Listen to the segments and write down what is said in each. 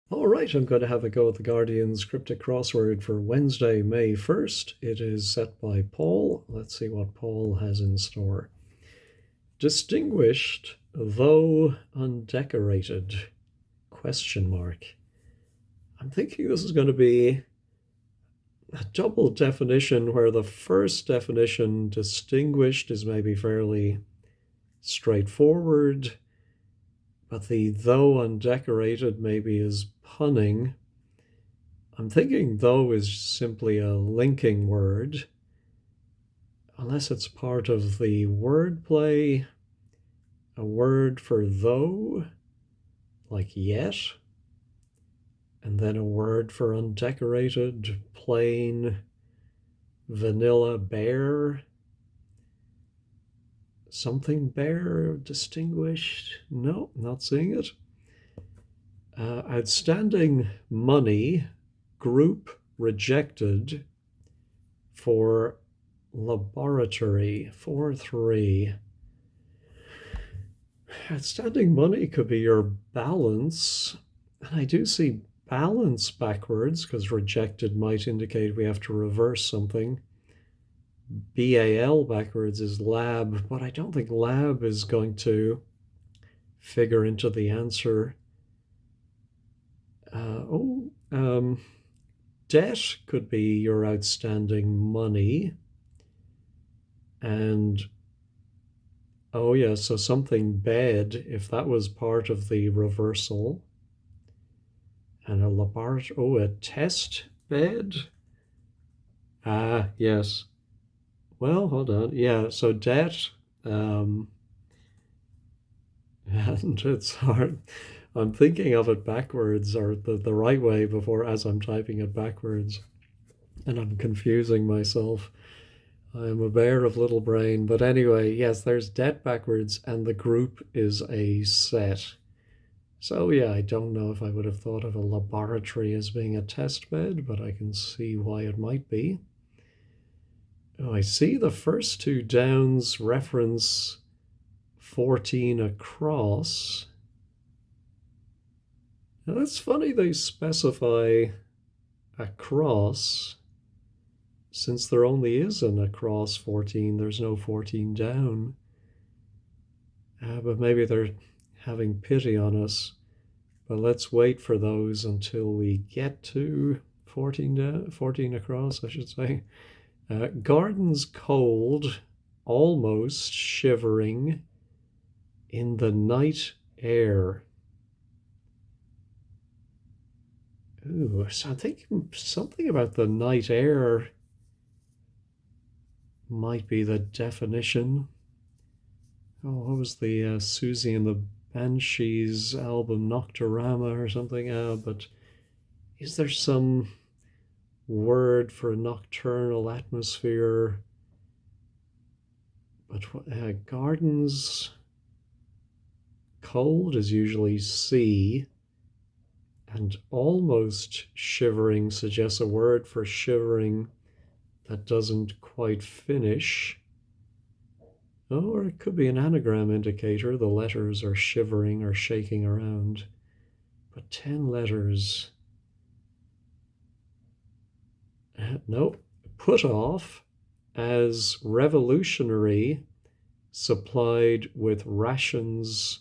All right, I'm going to have a go at the Guardian's Cryptic Crossword for Wednesday, May 1st. It is set by Paul. Let's see what Paul has in store. Distinguished, though undecorated, question mark. I'm thinking this is going to be a double definition where the first definition, distinguished, is maybe fairly straightforward, but the though undecorated maybe is punning. I'm thinking though is simply a linking word, unless it's part of the wordplay, a word for though, like yet, and then a word for undecorated, plain, vanilla, bare, something bare, distinguished. No, not seeing it. Outstanding money, group rejected for laboratory, 4-3. Outstanding money could be your balance. And I do see balance backwards because rejected might indicate we have to reverse something. BAL backwards is lab, but I don't think lab is going to figure into the answer. Debt could be your outstanding money. And oh yeah, so something bad, if that was part of the reversal. And a laboratory, a test bed? Ah, yes. Well, hold on. Yeah, so debt, and it's hard. I'm thinking of it backwards or the right way before as I'm typing it backwards. And I'm confusing myself. I'm a bear of little brain. But anyway, yes, there's debt backwards and the group is a set. So yeah, I don't know if I would have thought of a laboratory as being a test bed, but I can see why it might be. Oh, I see the first two downs reference 14 across. Now that's funny they specify across, since there only is an across 14, there's no 14 down. But maybe they're having pity on us. But let's wait for those until we get to 14 down, 14 across, I should say. Gardens cold, almost shivering in the night air. Ooh, so I think something about the night air might be the definition. Oh, what was the Susie and the Banshees album, Nocturama or something? But is there some word for a nocturnal atmosphere? But gardens cold is usually sea, and almost shivering suggests a word for shivering that doesn't quite finish. Oh, or it could be an anagram indicator. The letters are shivering or shaking around. But 10 letters. Nope. Put off as revolutionary supplied with rations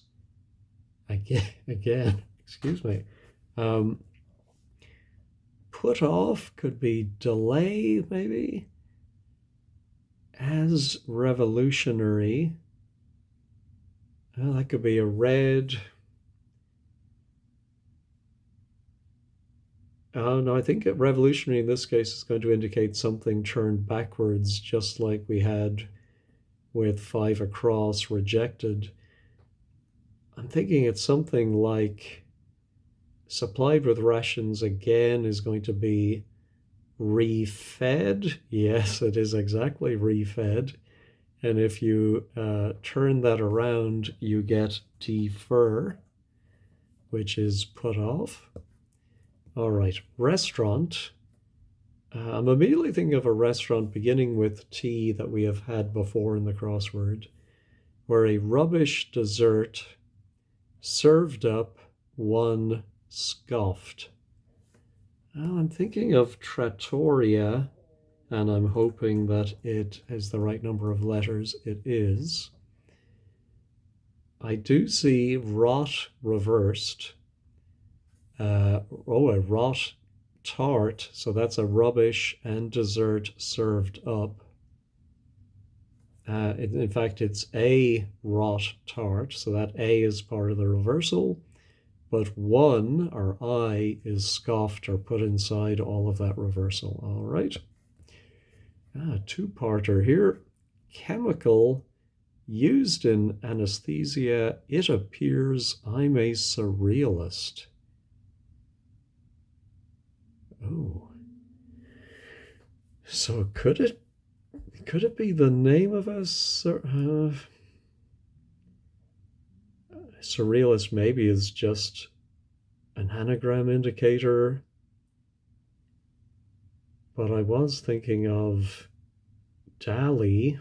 again, excuse me. Put off could be delay, maybe. As revolutionary, that could be a red. Oh no, I think revolutionary in this case is going to indicate something turned backwards, just like we had with 5 across rejected. I'm thinking it's something like supplied with rations again is going to be refed. Yes, it is exactly refed. And if you turn that around, you get defer, which is put off. All right, restaurant. I'm immediately thinking of a restaurant beginning with T that we have had before in the crossword, where a rubbish dessert served up one scoffed. Well, I'm thinking of trattoria, and I'm hoping that it is the right number of letters. It is. I do see rot reversed. A rot tart, so that's a rubbish and dessert served up. In fact, it's a rot tart, so that A is part of the reversal, but one, or I, is scoffed or put inside all of that reversal. All right. Two-parter here. Chemical used in anesthesia, it appears I'm a surrealist. Oh. So could it be the name of a surrealist? Maybe is just an anagram indicator. But I was thinking of Dali,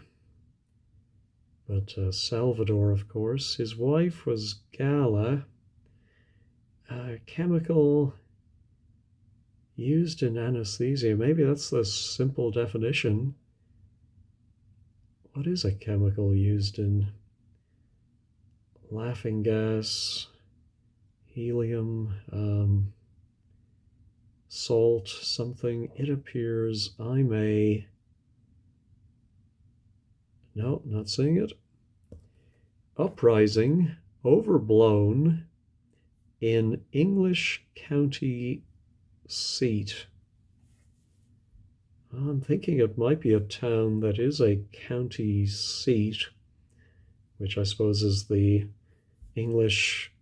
but Salvador, of course. His wife was Gala. Chemical used in anesthesia. Maybe that's the simple definition. What is a chemical used in laughing gas, helium, salt, something? It appears I'm a... No, not seeing it. Uprising, overblown in English county seat. I'm thinking it might be a town that is a county seat, which I suppose is the English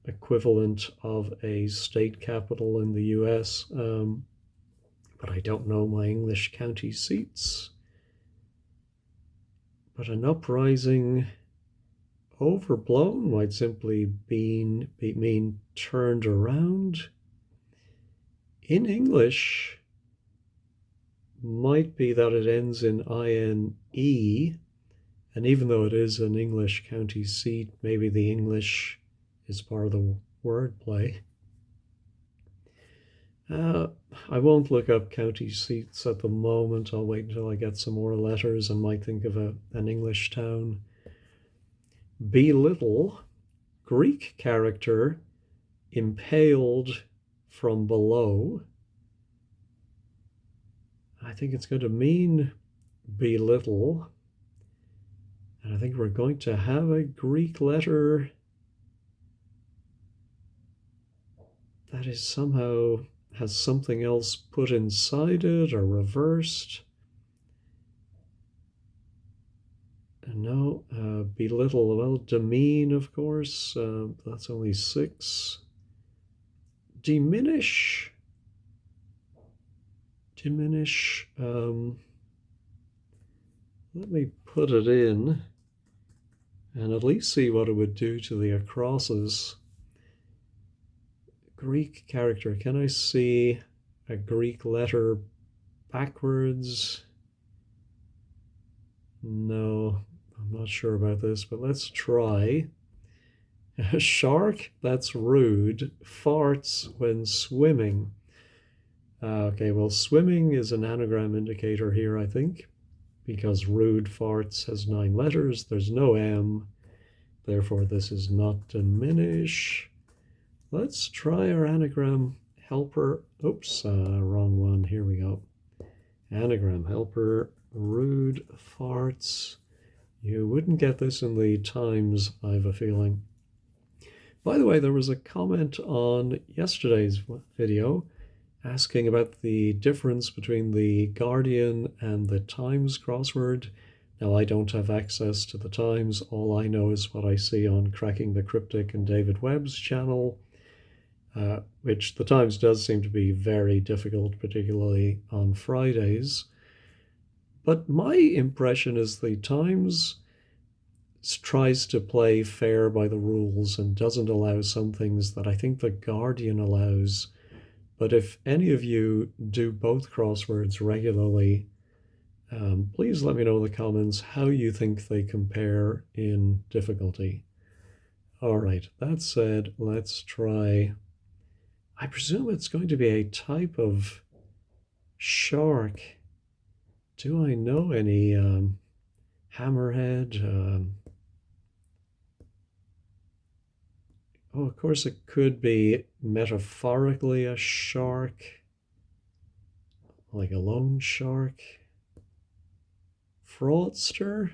equivalent of a state capital in the US, but I don't know my English county seats. But an uprising overblown might simply mean turned around. In English, might be that it ends in INE, and even though it is an English county seat, maybe the English is part of the wordplay. I won't look up county seats at the moment. I'll wait until I get some more letters and might think of an English town. Belittle, Greek character, impaled from below. I think it's going to mean belittle. And I think we're going to have a Greek letter that is somehow has something else put inside it or reversed. No, belittle, well, demean, of course. That's only 6. Diminish. Let me put it in and at least see what it would do to the acrosses. Greek character, can I see a Greek letter backwards? No, I'm not sure about this, but let's try. Shark, that's rude. Farts when swimming. Okay, well, swimming is an anagram indicator here, I think, because rude farts has 9 letters. There's no M, therefore this is not diminish. Let's try our anagram helper. Oops, wrong one. Here we go. Anagram helper, rude farts. You wouldn't get this in the Times, I have a feeling. By the way, there was a comment on yesterday's video asking about the difference between the Guardian and the Times crossword. Now, I don't have access to the Times. All I know is what I see on Cracking the Cryptic and David Webb's channel, which the Times does seem to be very difficult, particularly on Fridays. But my impression is the Times tries to play fair by the rules and doesn't allow some things that I think the Guardian allows. But if any of you do both crosswords regularly, please let me know in the comments how you think they compare in difficulty. All right, that said, let's try. I presume it's going to be a type of shark. Do I know any hammerhead? Oh, of course, it could be metaphorically a shark, like a loan shark. Fraudster?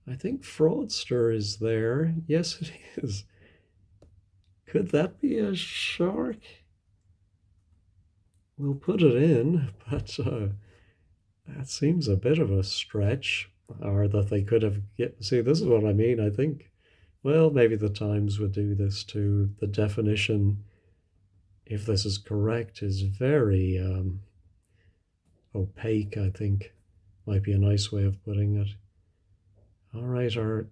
I think fraudster is there. Yes, it is. Could that be a shark? We'll put it in, but that seems a bit of a stretch. Or that they could have get. See, this is what I mean. I think, well, maybe the Times would do this too. The definition, if this is correct, is very opaque, I think. Might be a nice way of putting it. All right, our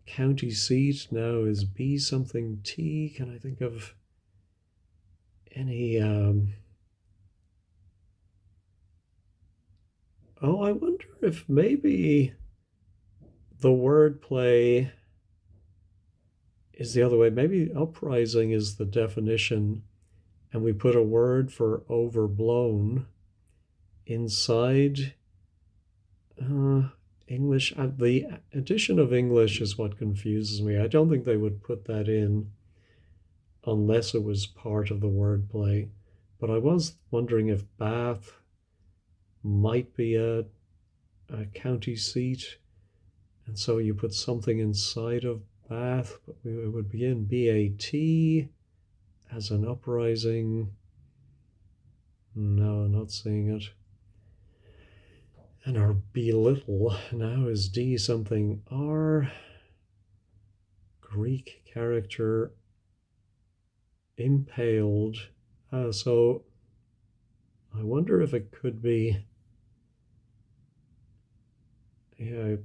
county seat now is B something T. Can I think of any? Oh, I wonder if maybe the wordplay is the other way. Maybe uprising is the definition, and we put a word for overblown inside English. The addition of English is what confuses me. I don't think they would put that in unless it was part of the wordplay. But I was wondering if Bath might be a county seat, and so you put something inside of Bath, but it would begin BAT as an uprising. No, not seeing it. And our belittle now is D something R. Greek character impaled. So I wonder if it could be a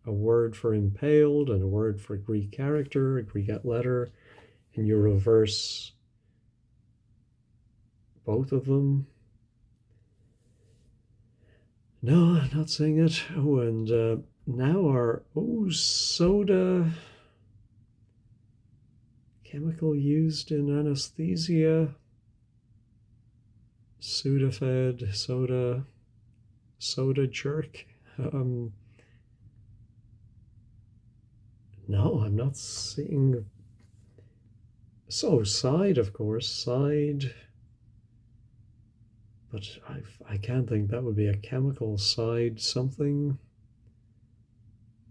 word for impaled and a word for Greek character, a Greek letter, and you reverse both of them. No, I'm not seeing it. Oh, and now our soda, chemical used in anesthesia, Sudafed, soda jerk. No, I'm not seeing. So side, of course, side. But I can't think that would be a chemical side something.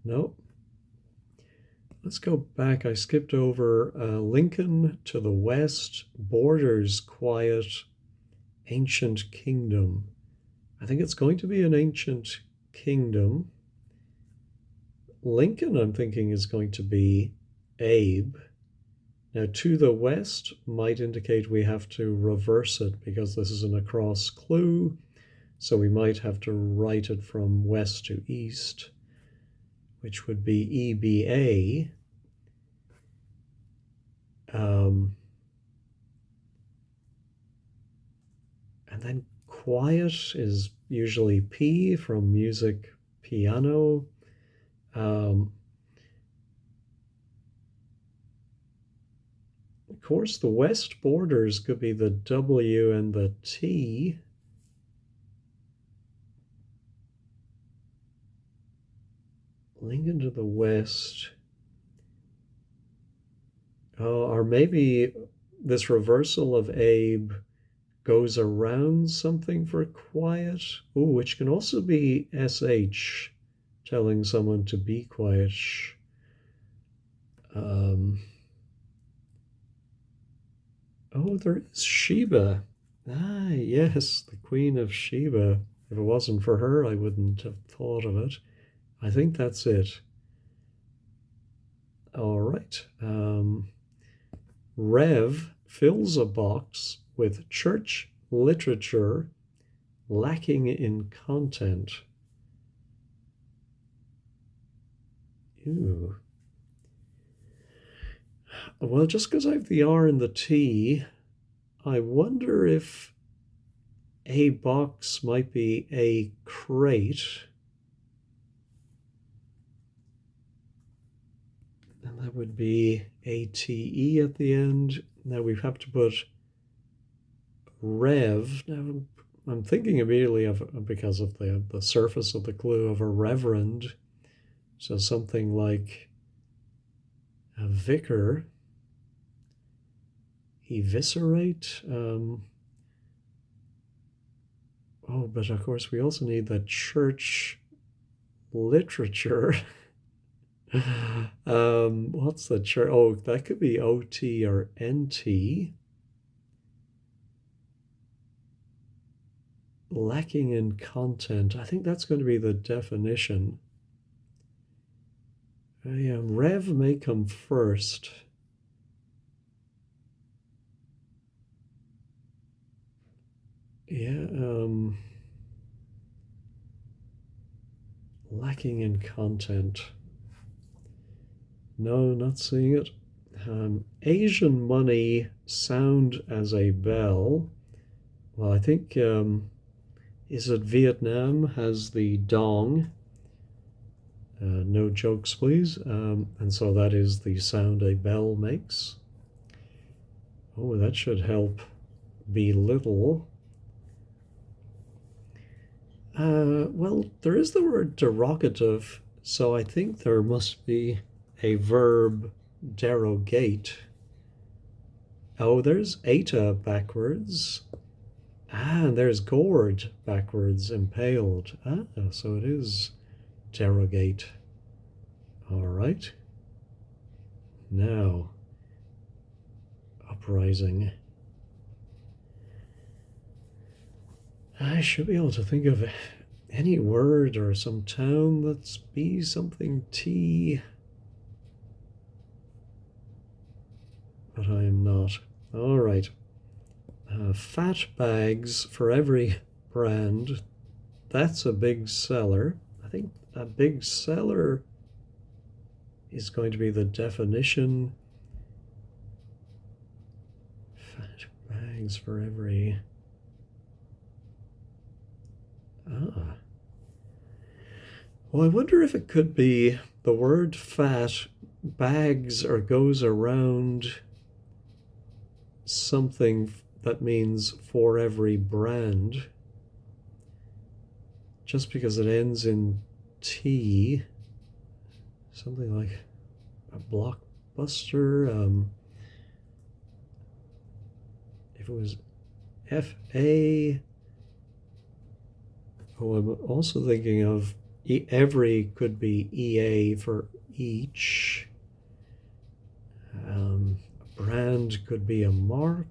Nope. Let's go back. I skipped over Lincoln to the west, borders quiet, ancient kingdom. I think it's going to be an ancient kingdom. Lincoln, I'm thinking, is going to be Abe. Now, to the west might indicate we have to reverse it because this is an across clue. So we might have to write it from west to east, which would be EBA. And then quiet is usually P from music, piano. Of course, the west borders could be the W and the T. Lincoln to the west. Oh, or maybe this reversal of Abe goes around something for quiet. Ooh, which can also be SH, telling someone to be quiet. Oh, there is Sheba. Ah, yes, the Queen of Sheba. If it wasn't for her, I wouldn't have thought of it. I think that's it. All right. Rev fills a box with church literature lacking in content. Ew. Well, just because I have the R and the T, I wonder if a box might be a crate. That would be ATE at the end. Now we have to put rev. Now I'm thinking immediately of, because of the surface of the clue, of a reverend. So something like a vicar. Eviscerate. Oh, but of course we also need the church literature. What's the church? Oh, that could be OT or NT. Lacking in content. I think that's going to be the definition. Yeah, rev may come first. Yeah, lacking in content. No, not seeing it. Asian money sound as a bell. Well, I think, is it Vietnam has the dong? No jokes, please. And so that is the sound a bell makes. Oh, that should help belittle. Well, there is the word derogative, so I think there must be a verb derogate. Oh, there's eta backwards. Ah, and there's gored backwards, impaled. Ah, so it is derogate. All right. Now, uprising. I should be able to think of any word or some town that's be something T, but I am not. All right. Fat bags for every brand. That's a big seller. I think a big seller is going to be the definition. Fat bags for every... Ah. Well, I wonder if it could be the word fat, bags, or goes around something that means for every brand. Just because it ends in T, something like a blockbuster. If it was FA. Oh, I'm also thinking of every could be EA for each. A brand could be a mark.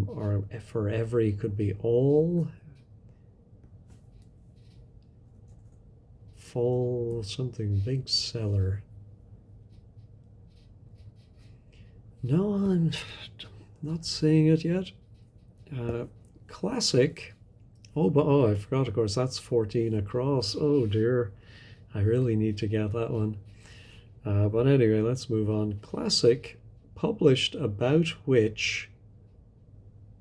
Or for every could be all. Full something big seller. No, I'm not seeing it yet. Classic. Oh, but I forgot, of course, that's 14 across. Oh dear, I really need to get that one. But anyway, let's move on. Classic, published about which,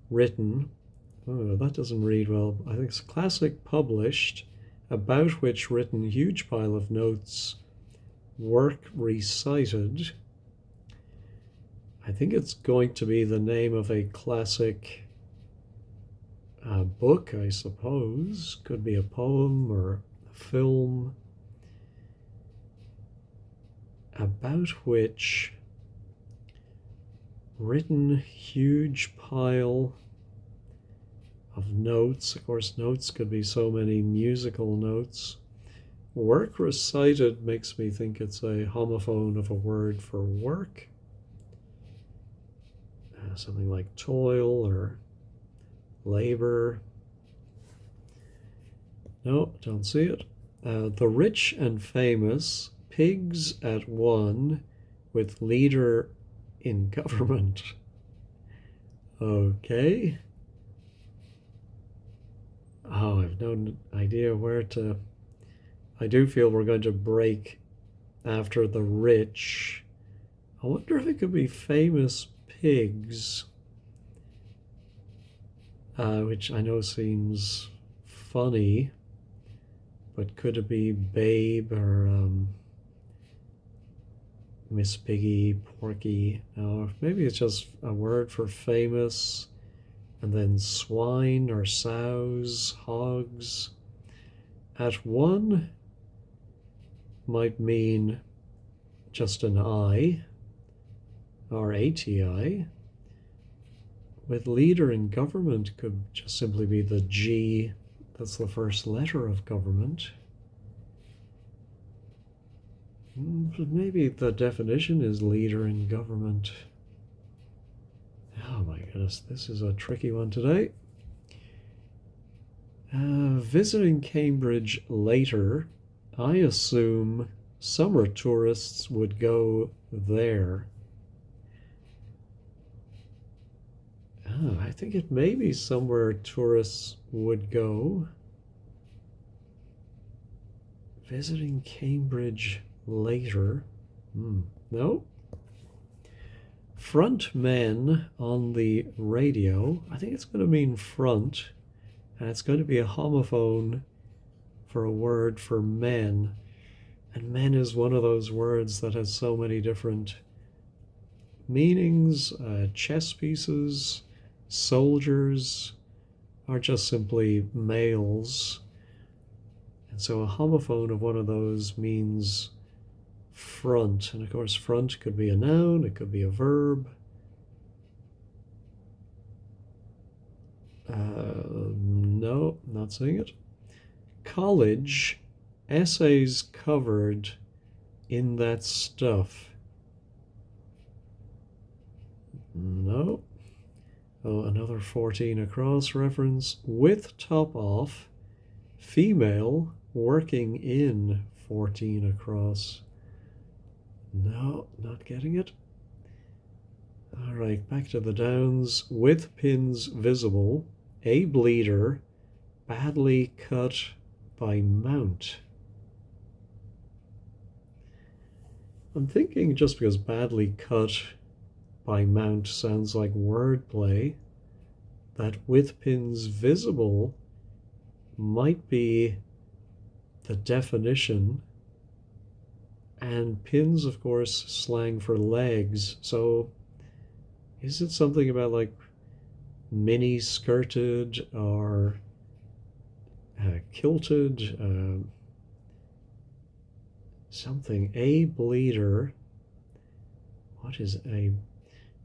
written. Oh, that doesn't read well. I think it's classic, published, about which written, huge pile of notes, work recited. I think it's going to be the name of a classic book, I suppose. Could be a poem or a film. About which written, huge pile of notes. Of course, notes could be so many musical notes. Work recited makes me think it's a homophone of a word for work. Something like toil or labor. No, don't see it. The rich and famous, pigs at one with leader in government. Okay. Oh, I've no idea where to... I do feel we're going to break after the rich. I wonder if it could be famous pigs. which I know seems funny, but could it be babe or Miss Piggy, Porky? No, maybe it's just a word for famous, and then swine or sows, hogs. At one might mean just an I, or ATI. With leader in government could just simply be the G, that's the first letter of government. Maybe the definition is leader in government. Oh my goodness, this is a tricky one today. Visiting Cambridge later, I assume summer tourists would go there. I think it may be somewhere tourists would go. Visiting Cambridge later. No. Front men on the radio. I think it's going to mean front, and it's going to be a homophone for a word for men. And men is one of those words that has so many different meanings. Chess pieces, soldiers are just simply males. And so a homophone of one of those means front. And of course, front could be a noun, it could be a verb. No, not saying it. College, essays covered in that stuff. No. Oh, another 14 across reference. With top off, female working in 14 across. No, not getting it. All right, back to the downs. With pins visible, a bleeder, badly cut by mount. I'm thinking just because badly cut by mount sounds like wordplay, that with pins visible might be the definition, and pins, of course, slang for legs. So is it something about like mini skirted or kilted? Something. A bleeder. What is a...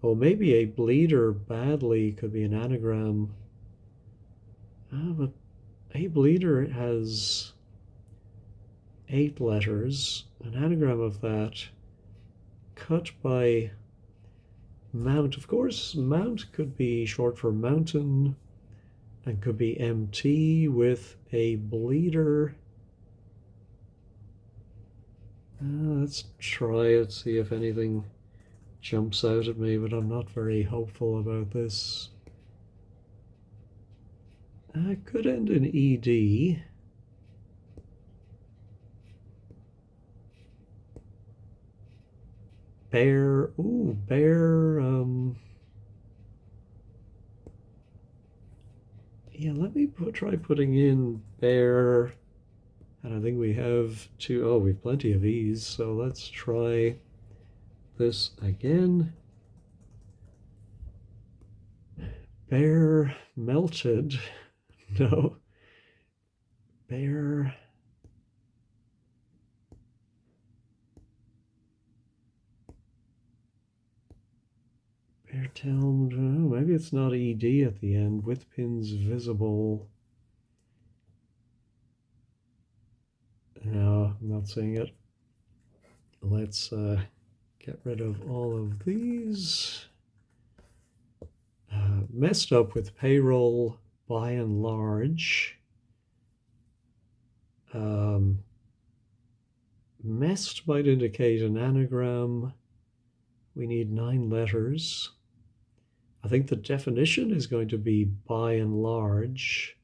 Oh, maybe a bleeder badly could be an anagram. But a bleeder has 8 letters. An anagram of that. Cut by mount. Of course, mount could be short for mountain and could be MT with a bleeder. Let's try it, see if anything jumps out at me, but I'm not very hopeful about this. It could end in ED. Bear, ooh, bear, yeah, let me try putting in bear, and I think we have two, oh, we've plenty of E's, so let's try this again. Bear melted. No. Bear. Bear town. Oh, maybe it's not ED at the end. With pins visible. No, I'm not seeing it. Let's get rid of all of these. Messed up with payroll by and large. Messed might indicate an anagram. We need 9 letters. I think the definition is going to be by and large.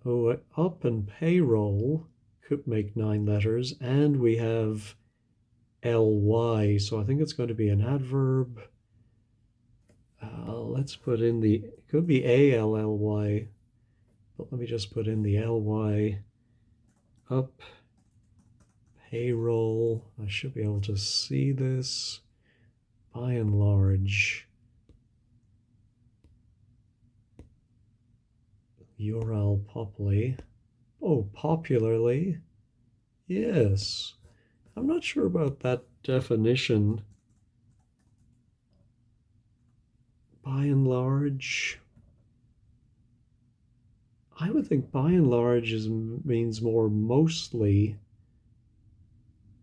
Oh, up and payroll could make 9 letters, and we have ly, so I think it's going to be an adverb. Let's put in it could be A-L-L-Y, but let me just put in the L-Y. Up, payroll. I should be able to see this. By and large. URL poply. Oh, popularly. Yes. I'm not sure about that definition. By and large. I would think by and large means more mostly.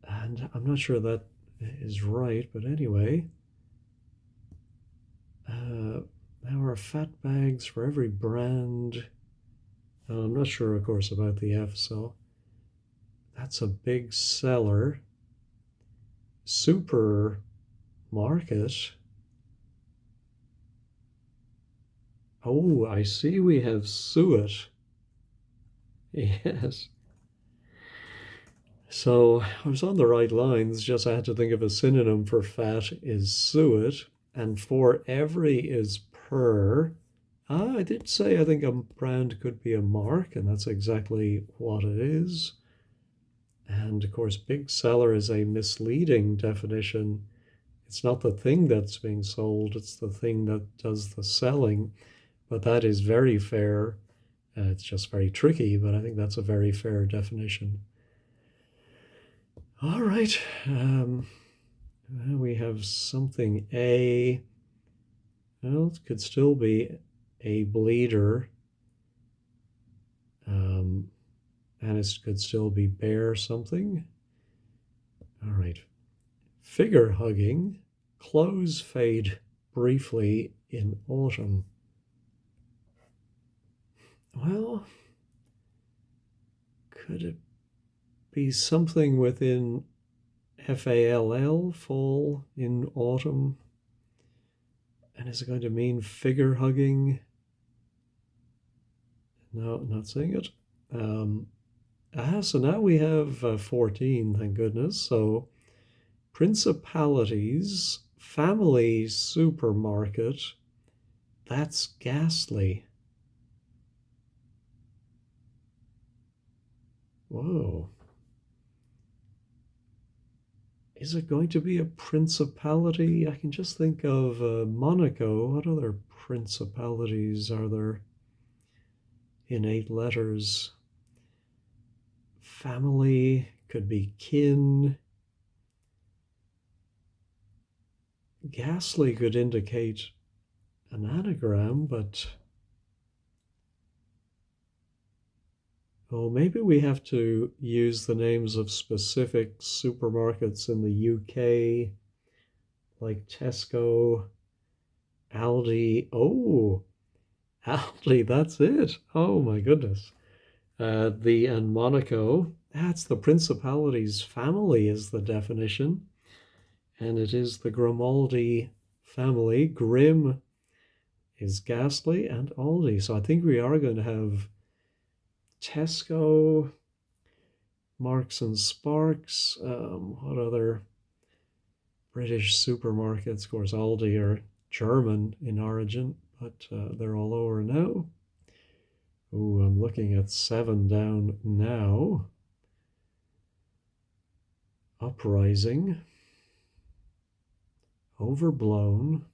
And I'm not sure that is right, but anyway. There are fat bags for every brand. I'm not sure, of course, about the F, so that's a big seller. Supermarket. Oh, I see we have suet. Yes. So I was on the right lines, just I had to think of a synonym for fat is suet, and for every is per. I did say I think a brand could be a mark, and that's exactly what it is. And of course, big seller is a misleading definition. It's not the thing that's being sold, it's the thing that does the selling. But that is very fair. It's just very tricky, but I think that's a very fair definition. All right. We have something A. Well, it could still be a bleeder. And it could still be bear something. All right. Figure hugging. Clothes fade briefly in autumn. Well, could it be something within FALL, fall in autumn? And is it going to mean figure hugging? No, not seeing it. So now we have 14, thank goodness. So principalities, family supermarket, that's ghastly. Whoa. Is it going to be a principality? I can just think of Monaco. What other principalities are there in 8 letters? Family could be kin. Ghastly could indicate an anagram, but maybe we have to use the names of specific supermarkets in the UK, like Tesco, Aldi. Oh, Aldi, that's it. Oh my goodness. And Monaco, that's the principalities family is the definition. And it is the Grimaldi family. Grim is ghastly and Aldi. So I think we are going to have Tesco, Marks and Sparks. What other British supermarkets? Of course, Aldi are German in origin, but they're all over now. Oh, I'm looking at 7 down now. Uprising. Overblown.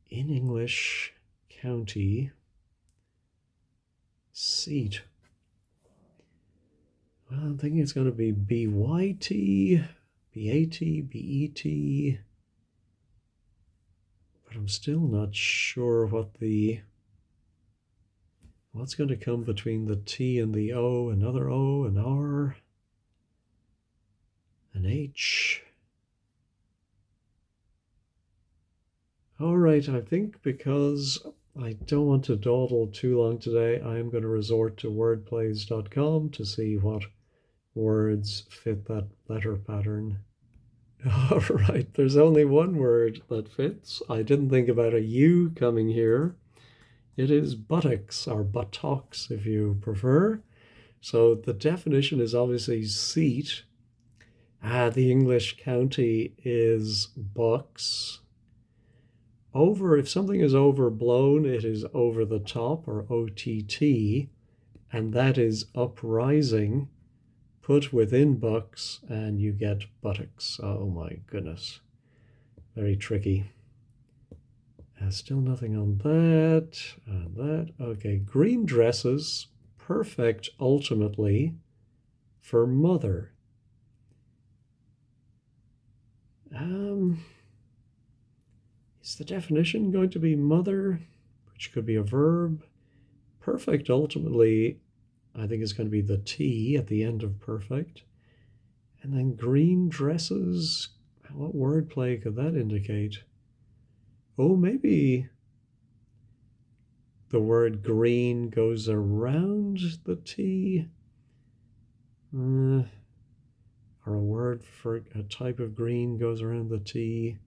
In English county. Seat. Well, I'm thinking it's going to be BYT, BAT, BET. But I'm still not sure what's going to come between the T and the O, another O, an R, an H. All right, I think because I don't want to dawdle too long today, I am going to resort to wordplays.com to see what words fit that letter pattern. All right, there's only one word that fits. I didn't think about a U coming here. It is buttocks, or buttocks if you prefer. So the definition is obviously seat. The English county is bucks. Over, if something is overblown, it is over the top, or OTT, and that is uprising. Put within bucks and you get buttocks. Oh my goodness. Very tricky. Still nothing on that. And that. Okay, green dresses, perfect ultimately for mother. Is the definition going to be mother, which could be a verb? Perfect ultimately, I think, is going to be the T at the end of perfect. And then green dresses, what wordplay could that indicate? Oh, maybe the word green goes around the T. Or a word for a type of green goes around the T.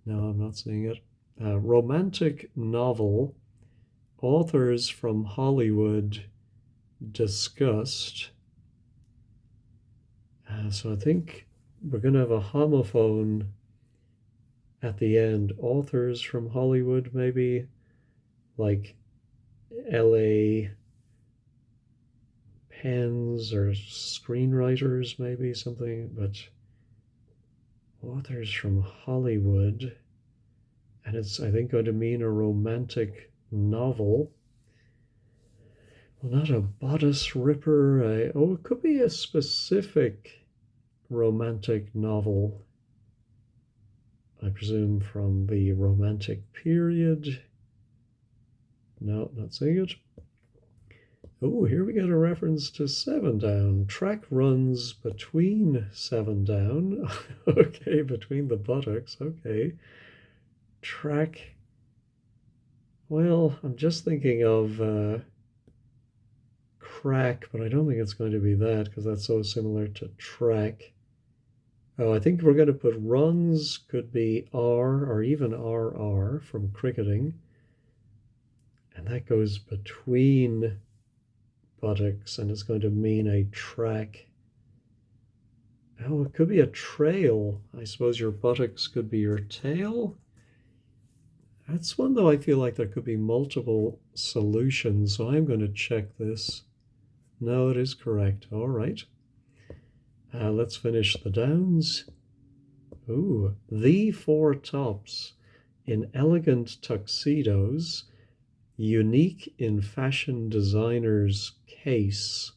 No, I'm not seeing it. Romantic novel, authors from Hollywood discussed. So I think we're going to have a homophone at the end. Authors from Hollywood, maybe, like LA pens or screenwriters, maybe something, but authors from Hollywood. And it's, I think, going to mean a romantic novel. Well, not a bodice ripper. It could be a specific romantic novel, I presume from the Romantic period. No, not seeing it. Oh, here we get a reference to Seven Down. Track runs between Seven Down. Okay, between the buttocks. Okay. Track. Well, I'm just thinking of crack, but I don't think it's going to be that because that's so similar to track. Oh, I think we're going to put runs, could be R or even RR from cricketing. And that goes between buttocks and it's going to mean a track. Oh, it could be a trail. I suppose your buttocks could be your tail. That's one, though, I feel like there could be multiple solutions, so I'm going to check this. No, it is correct. All right. Let's finish the downs. Ooh, the four tops in elegant tuxedos, unique in fashion designer's case.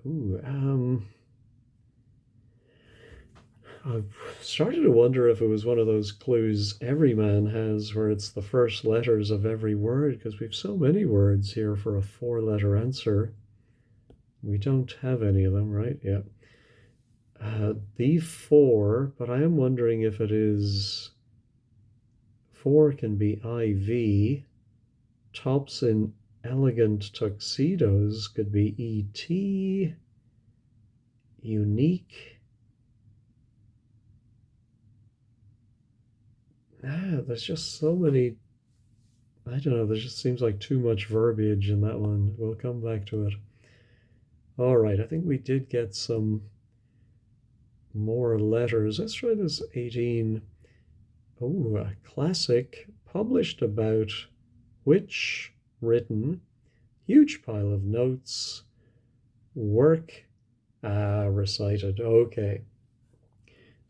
Ooh, I've started to wonder if it was one of those clues every man has where it's the first letters of every word, because we've so many words here for a four-letter answer. We don't have any of them, right? Yeah. The four, but I am wondering if it is, four can be IV. Tops in elegant tuxedos could be ET. Unique. There's just so many, I don't know, there just seems like too much verbiage in that one. We'll come back to it. All right, I think we did get some more letters. Let's try this 18. Oh, a classic, published about, which, written, huge pile of notes, work, recited. Okay.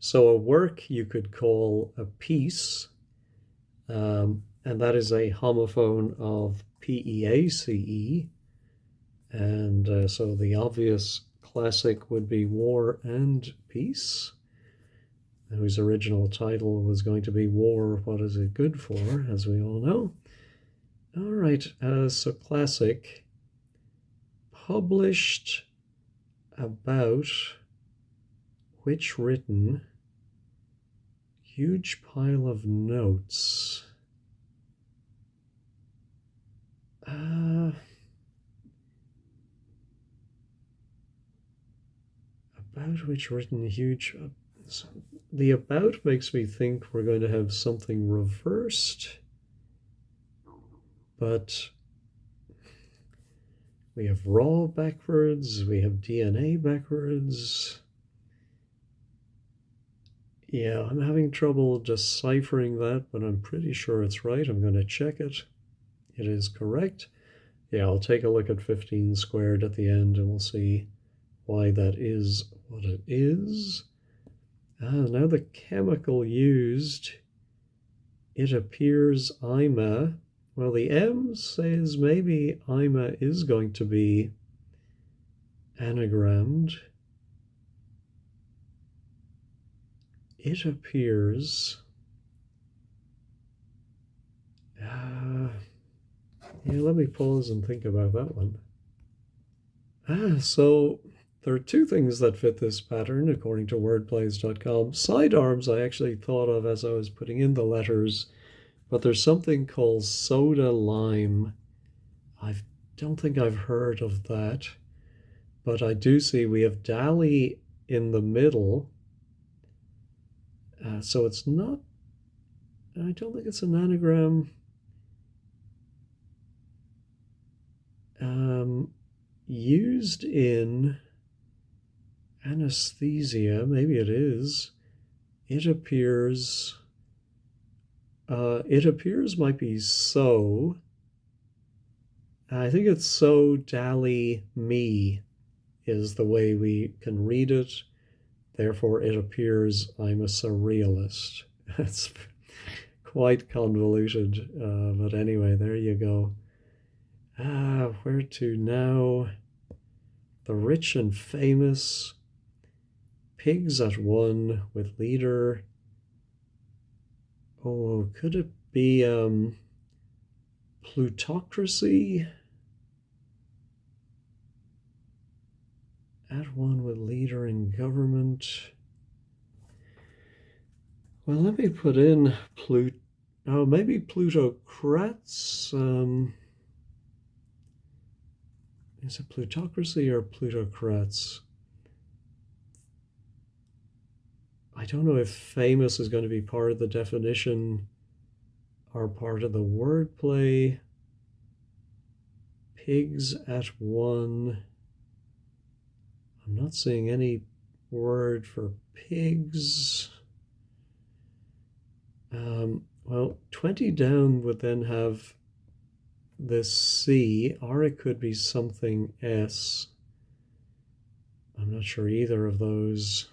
So a work you could call a piece, and that is a homophone of PEACE. And so the obvious classic would be War and Peace, whose original title was going to be War, What Is It Good For, as we all know. All right, so classic, published about, which, written, huge pile of notes. About which, written, huge. The about makes me think we're going to have something reversed, but We have raw backwards. We have DNA backwards. Yeah, I'm having trouble deciphering that, but I'm pretty sure it's right. I'm going to check it. It is correct. Yeah, I'll take a look at 15 squared at the end and we'll see why that is what it is. Now the chemical used, it appears IMA. Well, the M says maybe IMA is going to be anagrammed. It appears... yeah, let me pause and think about that one. So there are two things that fit this pattern, according to wordplays.com. Sidearms I actually thought of as I was putting in the letters, but there's something called soda lime. I don't think I've heard of that, but I do see we have Dali in the middle. So it's not, I don't think it's an anagram. Used in anesthesia, maybe it is. It appears might be so. I think it's so Dali me is the way we can read it. Therefore, it appears I'm a surrealist. That's quite convoluted, but anyway, there you go. Where to now? The rich and famous. Pigs at one with leader. Oh, could it be plutocracy? At one with leader in government. Well, let me put in maybe plutocrats. Is it plutocracy or plutocrats? I don't know if famous is going to be part of the definition or part of the wordplay. Pigs at one. I'm not seeing any word for pigs. Well, 20 down would then have this C, or it could be something S. I'm not sure either of those.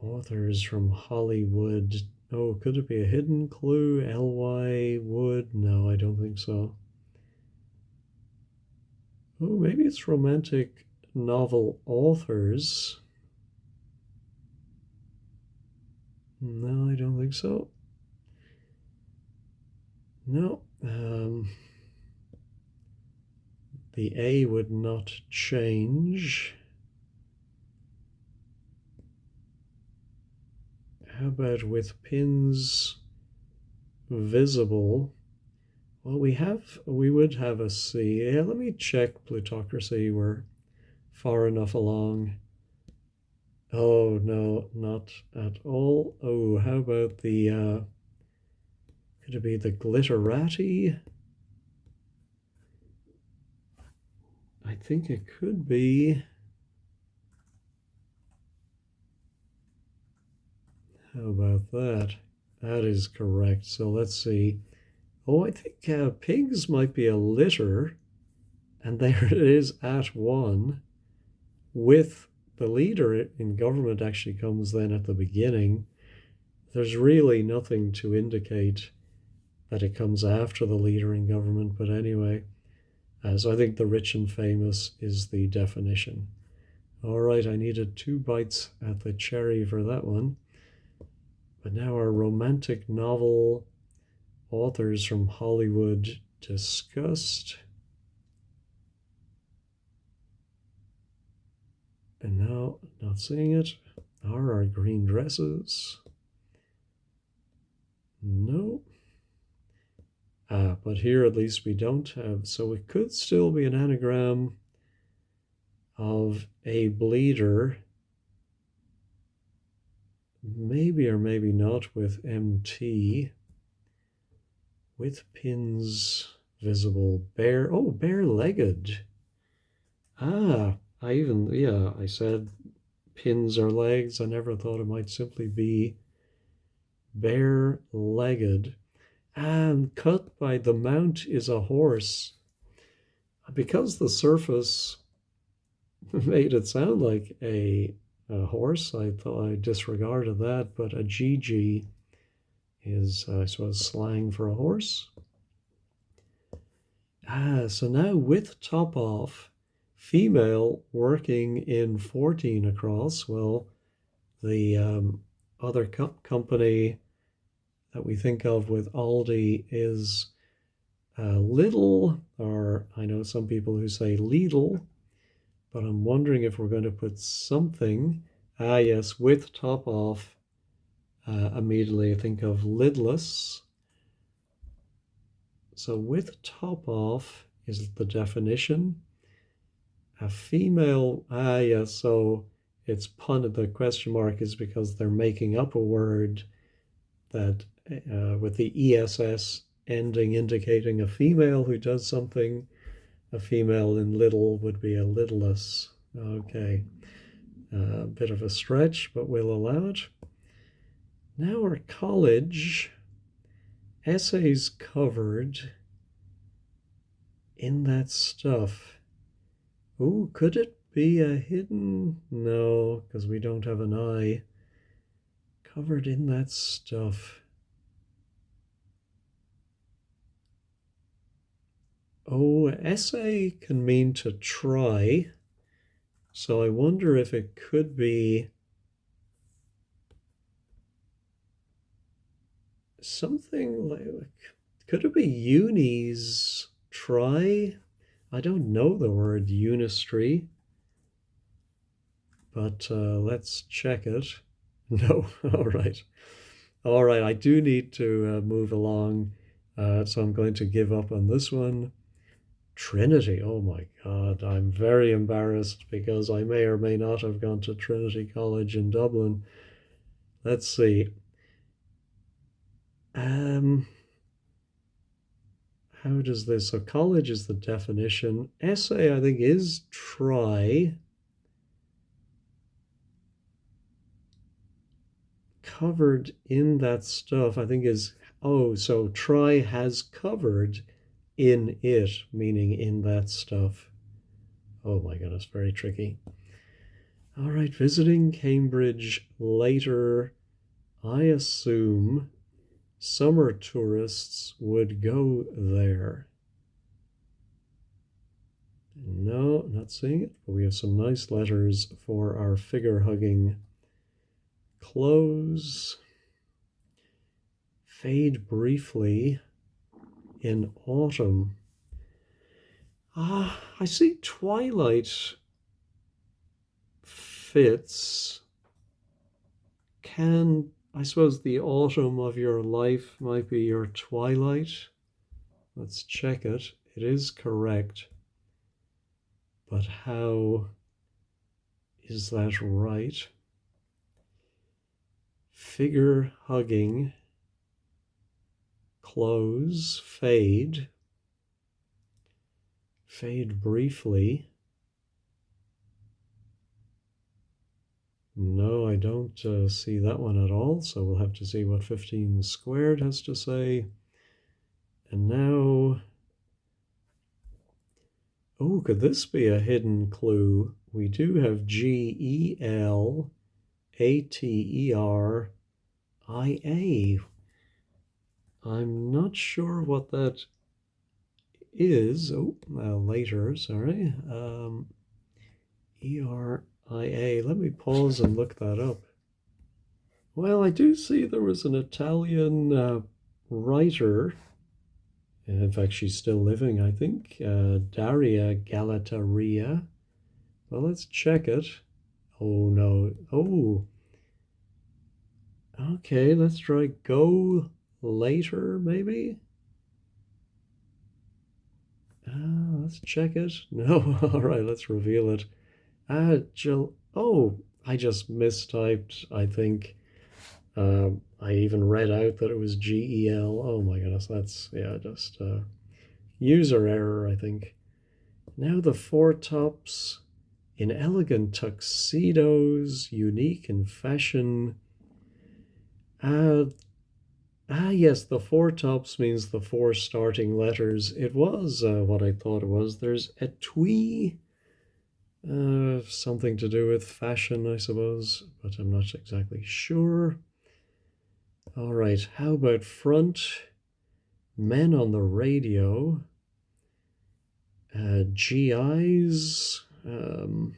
Authors from Hollywood. Oh, could it be a hidden clue? L.Y. Wood? No, I don't think so. Oh, maybe it's romantic novel authors. No, I don't think so. No. The A would not change. How about with pins visible? Well, we would have a C. Yeah, let me check plutocracy. We're far enough along. Oh, no, not at all. Oh, how about the, could it be the glitterati? I think it could be. How about that? That is correct. So let's see. Oh, I think pigs might be a litter. And there it is at one with the leader in government actually comes then at the beginning. There's really nothing to indicate that it comes after the leader in government, but anyway. So I think the rich and famous is the definition. All right, I needed 2 bites at the cherry for that one. But now our romantic novel authors from Hollywood discussed. And now, not seeing it, are our green dresses? No. But here at least we don't have, so it could still be an anagram of a bleeder. Maybe or maybe not with MT. With pins visible. Bare, oh, bare-legged. I said pins or legs. I never thought it might simply be bare-legged. And cut by the mount is a horse. Because the surface made it sound like a horse, I thought I disregarded that, but a GG is, I suppose, slang for a horse. So now with top off, female working in 14 across. Well, the other company that we think of with Aldi is Lidl, or I know some people who say Lidl, but I'm wondering if we're going to put something. Yes, with top off. Immediately I think of lidless. So with top off is the definition. A female, yes, so it's pun, the question mark is because they're making up a word that with the ESS ending indicating a female who does something. A female in little would be a lidless. Okay, a bit of a stretch, but we'll allow it. Now our college essays covered in that stuff. Ooh, could it be a hidden? No, because we don't have an I. Covered in that stuff. Oh, essay can mean to try. So I wonder if it could be something like, could it be unis try? I don't know the word unistry, but let's check it. No, all right. All right, I do need to move along, so I'm going to give up on this one. Trinity, oh my God, I'm very embarrassed because I may or may not have gone to Trinity College in Dublin. Let's see. How does this, so college is the definition. Essay, I think, is try. Covered in that stuff, I think is, oh, so try has covered in it, meaning in that stuff. Oh my goodness, very tricky. All right, visiting Cambridge later, I assume summer tourists would go there. No, not seeing it, but we have some nice letters for our figure hugging close. Fade briefly in autumn. I see twilight fits. I suppose the autumn of your life might be your twilight. Let's check it. It is correct. But how is that right? Figure hugging, close, fade briefly. No, I don't see that one at all, so we'll have to see what 15 squared has to say. And now, oh, could this be a hidden clue? We do have GELATERIA. I'm not sure what that is. Oh, later, sorry. ERIA. Let me pause and look that up. Well, I do see there was an Italian writer. In fact, she's still living, I think. Daria Galateria. Well, let's check it. Oh, no. Oh. Okay, let's try go later, maybe? Let's check it. No, all right, let's reveal it. Oh, I just mistyped, I think. I even read out that it was GEL. Oh my goodness, that's, yeah, just User error, I think. Now the four tops in elegant tuxedos, unique in fashion. Uh, yes, the four tops means the four starting letters. It was what I thought it was. There's a twee, something to do with fashion, I suppose, but I'm not exactly sure. All right, how about front? Men on the radio. GIs. Men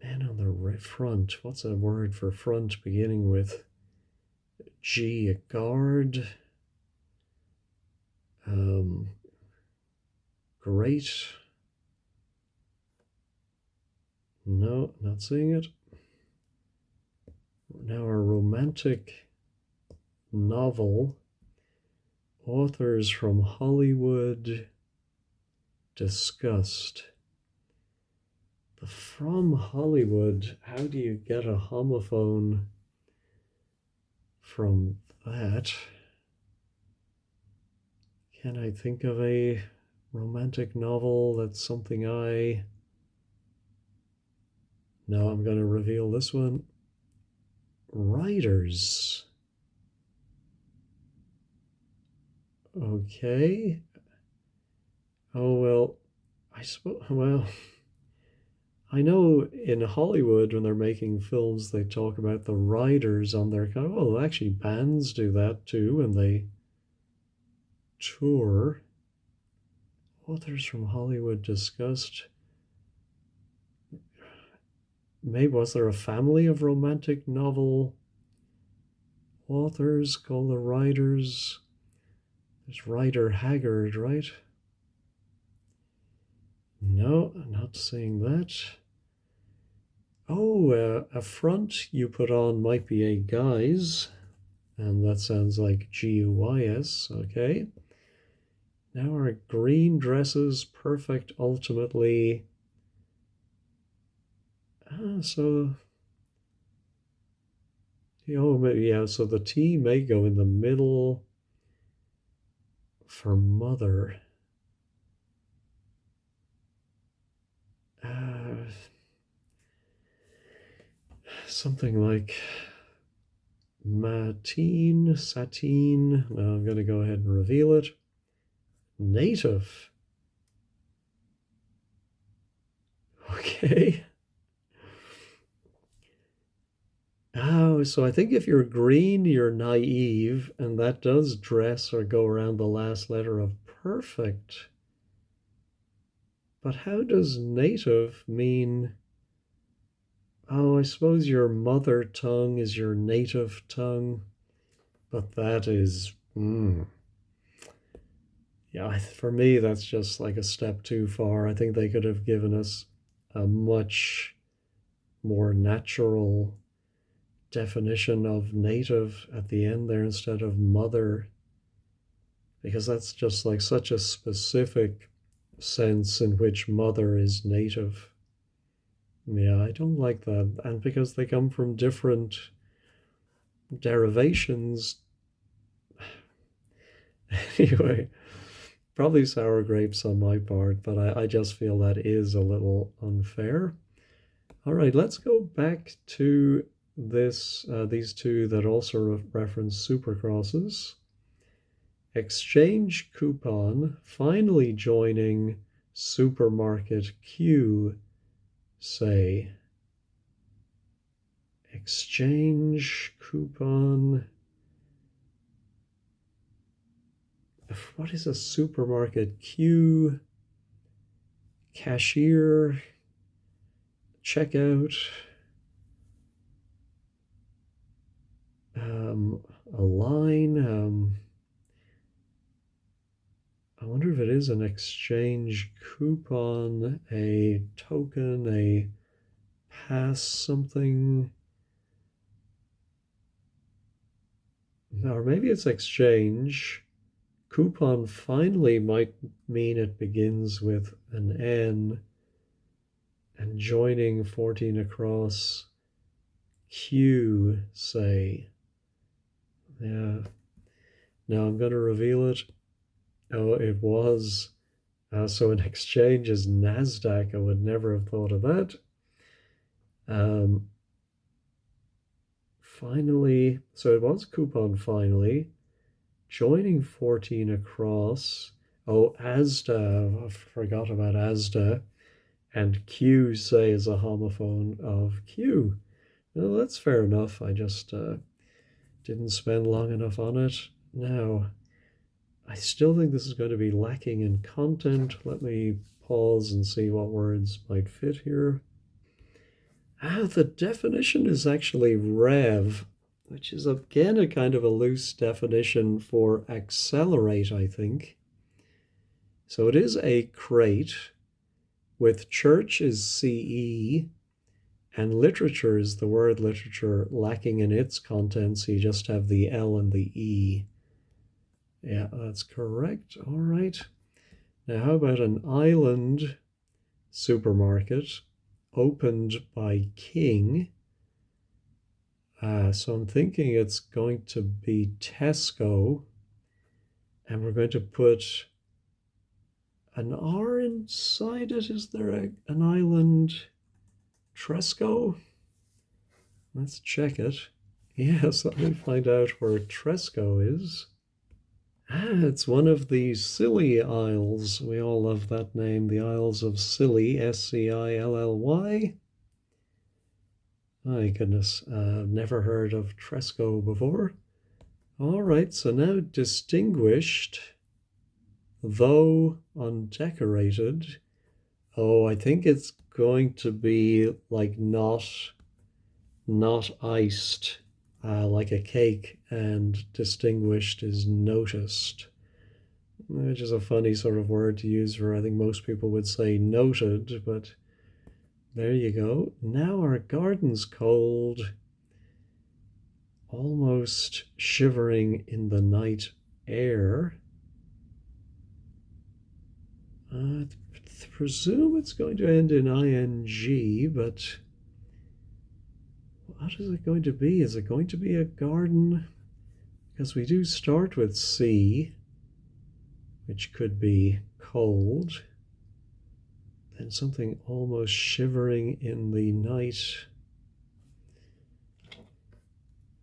on the front. What's a word for front beginning with G? A guard. Great. No, not seeing it. Now a romantic novel. Authors from Hollywood discussed. The from Hollywood, how do you get a homophone from that? Can I think of a romantic novel that's something I... No, I'm going to reveal this one. Writers. Okay. Oh, well, I suppose, well, I know in Hollywood when they're making films, they talk about the writers on their kind of, well, actually, bands do that too, and they tour. Authors from Hollywood discussed. Maybe was there a family of romantic novel authors called the writers? There's Rider Haggard, right? No, I'm not seeing that. Oh, a front you put on might be a guise, and that sounds like GUYS, okay. Now our green dresses, perfect ultimately. So, yeah, so the T may go in the middle for mother. Something like Matine, Satine. Now I'm going to go ahead and reveal it. Native. Okay. Oh, so I think if you're green, you're naive, and that does dress or go around the last letter of perfect. But how does native mean? Oh, I suppose your mother tongue is your native tongue, but that is, yeah, for me, that's just like a step too far. I think they could have given us a much more natural definition of native at the end there instead of mother, because that's just like such a specific sense in which mother is native. Yeah, I don't like that. And because they come from different derivations. Anyway, probably sour grapes on my part, but I just feel that is a little unfair. All right, let's go back to these two that also reference supercrosses. Exchange coupon finally joining supermarket queue, say. Exchange coupon. What is a supermarket queue? Cashier, checkout, a line. I wonder if it is an exchange coupon, a token, a pass something. Or maybe it's exchange. Coupon finally might mean it begins with an N, and joining 14 across Q, say. Yeah. Now I'm going to reveal it. Oh, it was. So an exchange is NASDAQ. I would never have thought of that. Um, finally, so it was coupon finally. Joining 14 across. Oh, ASDA. I forgot about ASDA. And Q say is a homophone of Q. Well, that's fair enough. I just didn't spend long enough on it. Now, I still think this is going to be lacking in content. Let me pause and see what words might fit here. The definition is actually rev, which is again a kind of a loose definition for accelerate, I think. So it is a crate with church is CE and literature is the word literature lacking in its contents. You just have the L and the E. Yeah, that's correct. All right. Now, how about an island supermarket opened by King? So I'm thinking it's going to be Tesco, and we're going to put an R inside it. Is there an island Tresco? Let's check it. Yes, let me find out where Tresco is. It's one of the Scilly Isles. We all love that name, the Isles of Scilly, Scilly. My goodness, never heard of Tresco before. All right, so now distinguished, though undecorated. Oh, I think it's going to be like not iced, like a cake, and distinguished is noticed, which is a funny sort of word to use for, I think most people would say noted, but there you go. Now our garden's cold, almost shivering in the night air. I presume it's going to end in ing, but what is it going to be? Is it going to be a garden? Because we do start with C, which could be cold. Then something almost shivering in the night.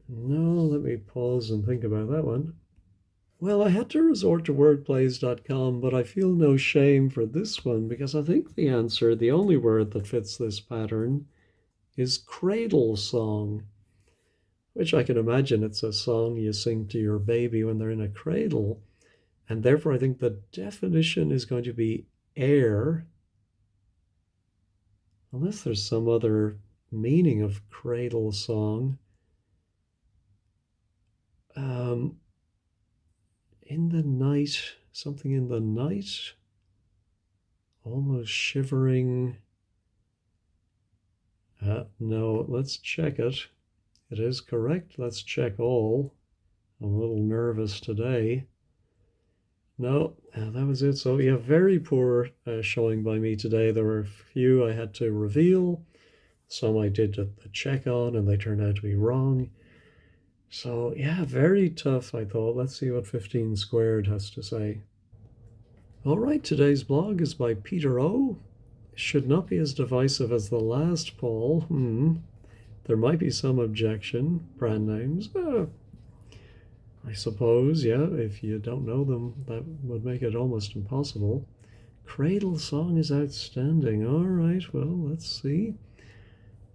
No, let me pause and think about that one. Well, I had to resort to wordplays.com, but I feel no shame for this one because I think the answer, the only word that fits this pattern, is cradle song, which I can imagine it's a song you sing to your baby when they're in a cradle. And therefore, I think the definition is going to be air, unless there's some other meaning of cradle song. In the night, something in the night, almost shivering. No, let's check it. It is correct. Let's check all. I'm a little nervous today. No, that was it. So yeah, very poor showing by me today. There were a few I had to reveal. Some I did the check on and they turned out to be wrong. So yeah, very tough, I thought. Let's see what 15 squared has to say. All right, today's blog is by Peter O. Should not be as divisive as the last poll. There might be some objection. Brand names. I suppose, yeah, if you don't know them, that would make it almost impossible. Cradle song is outstanding. All right, well, let's see.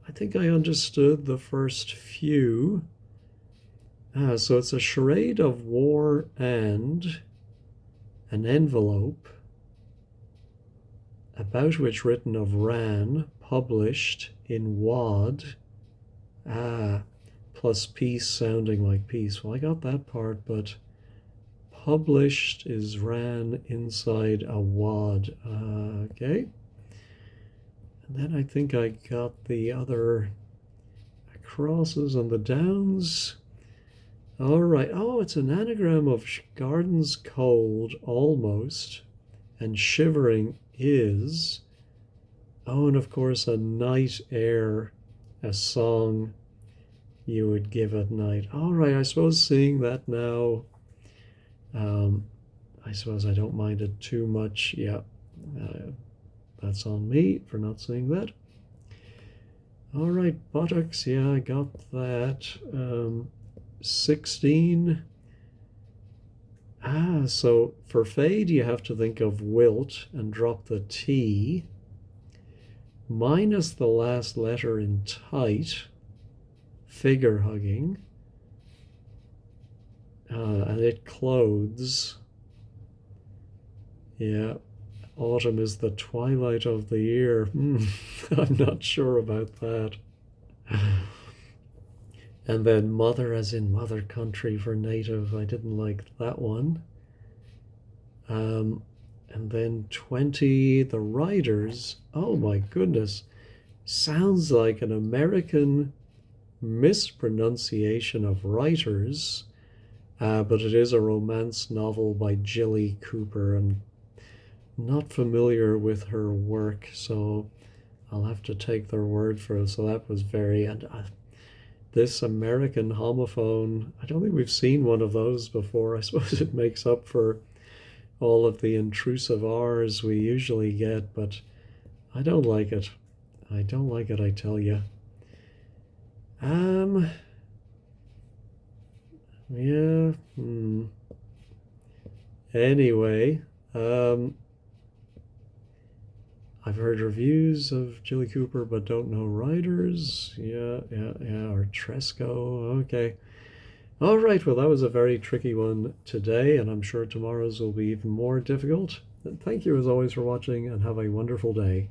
I think I understood the first few. So it's a charade of war and an envelope, about which written of ran, published in wad. Plus peace sounding like peace. Well, I got that part, but published is ran inside a wad. Okay. And then I think I got the other crosses on the downs. All right. Oh, it's an anagram of gardens cold, almost, and shivering is. Oh, and of course, a night air, a song you would give at night. All right, I suppose seeing that now, I suppose I don't mind it too much. Yeah, that's on me for not seeing that. All right, buttocks. Yeah, I got that. 16. So for fade, you have to think of wilt and drop the T, minus the last letter in tight, figure hugging, and it clothes. Yeah, autumn is the twilight of the year. I'm not sure about that. And then mother as in mother country for native. I didn't like that one. And then 20, the writers. Oh my goodness. Sounds like an American mispronunciation of writers. But it is a romance novel by Jilly Cooper. I'm not familiar with her work, so I'll have to take their word for it. So that was very... And this American homophone, I don't think we've seen one of those before. I suppose it makes up for all of the intrusive R's we usually get, but I don't like it. I don't like it, I tell you. Yeah. Anyway, I've heard reviews of Jilly Cooper, but don't know writers. Yeah, or Tresco. Okay. All right, well, that was a very tricky one today, and I'm sure tomorrow's will be even more difficult. Thank you, as always, for watching, and have a wonderful day.